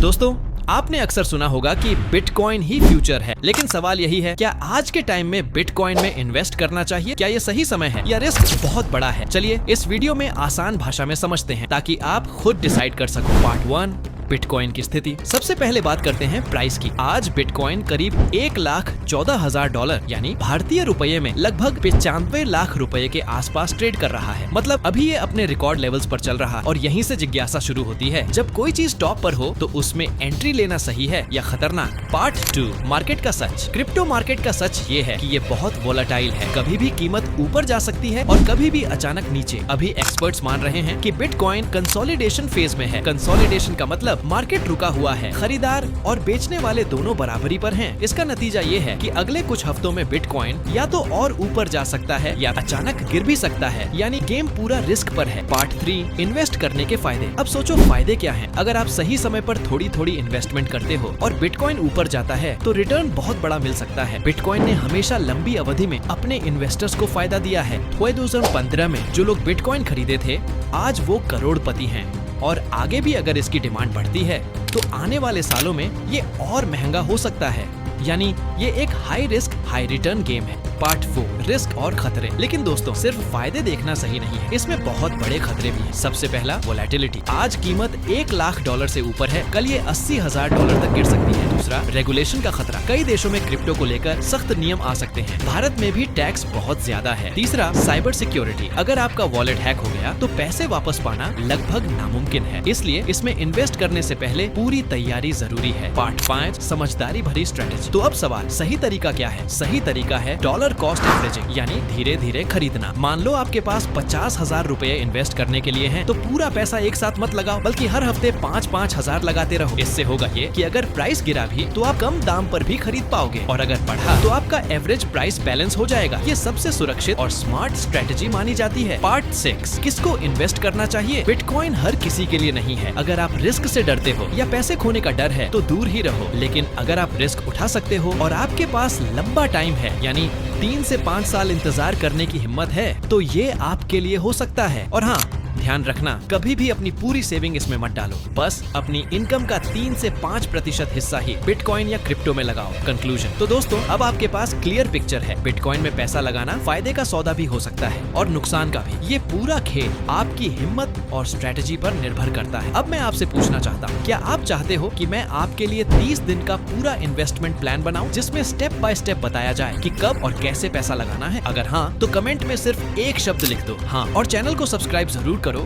दोस्तों, आपने अक्सर सुना होगा कि बिटकॉइन ही फ्यूचर है, लेकिन सवाल यही है, क्या आज के टाइम में बिटकॉइन में इन्वेस्ट करना चाहिए? क्या ये सही समय है या रिस्क बहुत बड़ा है? चलिए इस वीडियो में आसान भाषा में समझते हैं ताकि आप खुद डिसाइड कर सको। पार्ट 1, बिटकॉइन की स्थिति। सबसे पहले बात करते हैं प्राइस की। आज बिटकॉइन करीब $1,14,000 यानी भारतीय रुपये में लगभग 95 लाख रुपए के आसपास ट्रेड कर रहा है। मतलब अभी ये अपने रिकॉर्ड लेवल्स पर चल रहा है और यहीं से जिज्ञासा शुरू होती है, जब कोई चीज टॉप पर हो तो उसमें एंट्री लेना सही है या खतरनाक? पार्ट 2, मार्केट का सच। क्रिप्टो मार्केट का सच ये है कि ये बहुत वोलेटाइल है, कभी भी कीमत ऊपर जा सकती है और कभी भी अचानक नीचे। अभी एक्सपर्ट्स मान रहे हैं कि बिटकॉइन कंसोलिडेशन फेज में है। कंसोलिडेशन का मतलब मार्केट रुका हुआ है, खरीदार और बेचने वाले दोनों बराबरी पर हैं। इसका नतीजा ये है कि अगले कुछ हफ्तों में बिटकॉइन या तो और ऊपर जा सकता है या अचानक गिर भी सकता है, यानी गेम पूरा रिस्क पर है। पार्ट 3, इन्वेस्ट करने के फायदे। अब सोचो फायदे क्या हैं? अगर आप सही समय पर थोड़ी थोड़ी इन्वेस्टमेंट करते हो और बिटकॉइन ऊपर जाता है तो रिटर्न बहुत बड़ा मिल सकता है। बिटकॉइन ने हमेशा लंबी अवधि में अपने इन्वेस्टर्स को फायदा दिया है। 2015 में जो लोग बिटकॉइन खरीदे थे, आज वो करोड़पति हैं और आगे भी अगर इसकी डिमांड बढ़ती है तो आने वाले सालों में ये और महंगा हो सकता है। यानी ये एक high risk high return game है। पार्ट 4, रिस्क और खतरे। लेकिन दोस्तों, सिर्फ फायदे देखना सही नहीं है, इसमें बहुत बड़े खतरे भी हैं। सबसे पहला, वोलेटिलिटी। आज कीमत $1 लाख से ऊपर है, कल ये $80,000 तक गिर सकती है। दूसरा, रेगुलेशन का खतरा। कई देशों में क्रिप्टो को लेकर सख्त नियम आ सकते हैं। भारत में भी टैक्स बहुत ज्यादा है। तीसरा, साइबर सिक्योरिटी। अगर आपका वॉलेट हैक हो गया तो पैसे वापस पाना लगभग नामुमकिन है, इसलिए इसमें इन्वेस्ट करने से पहले पूरी तैयारी जरूरी है। पार्ट 5, समझदारी भरी स्ट्रेटेजी। तो अब सवाल, सही तरीका क्या है? सही तरीका है डॉलर कॉस्ट एवरेजिंग, यानी धीरे धीरे खरीदना। मान लो आपके पास 50,000 रुपए इन्वेस्ट करने के लिए हैं, तो पूरा पैसा एक साथ मत लगाओ, बल्कि हर हफ्ते 5-5 हजार लगाते रहो। इससे होगा ये कि अगर प्राइस गिरा भी तो आप कम दाम पर भी खरीद पाओगे, और अगर बढ़ा तो आपका एवरेज प्राइस बैलेंस हो जाएगा। ये सबसे सुरक्षित और स्मार्ट स्ट्रेटेजी मानी जाती है। पार्ट 6, किसको इन्वेस्ट करना चाहिए? बिटकॉइन हर किसी के लिए नहीं है। अगर आप रिस्क से डरते हो या पैसे खोने का डर है तो दूर ही रहो, लेकिन अगर आप रिस्क उठा सकते हो और आपके पास लंबा टाइम है, यानी 3 से 5 साल इंतजार करने की हिम्मत है, तो ये आपके लिए हो सकता है। और हाँ, ध्यान रखना, कभी भी अपनी पूरी सेविंग इसमें मत डालो। बस अपनी इनकम का 3 से 5% हिस्सा ही बिटकॉइन या क्रिप्टो में लगाओ। कंक्लूजन। तो दोस्तों, अब आपके पास क्लियर पिक्चर है। बिटकॉइन में पैसा लगाना फायदे का सौदा भी हो सकता है और नुकसान का भी। ये पूरा खेल आपकी हिम्मत और स्ट्रेटेजी पर निर्भर करता है। अब मैं आपसे पूछना चाहता हूँ, क्या आप चाहते हो कि मैं आपके लिए 30 दिन का पूरा इन्वेस्टमेंट प्लान बनाऊं, जिसमें स्टेप बाय स्टेप बताया जाए कि कब और कैसे पैसा लगाना है? अगर हाँ, तो कमेंट में सिर्फ एक शब्द लिख दो, हाँ, और चैनल को सब्सक्राइब जरूर करो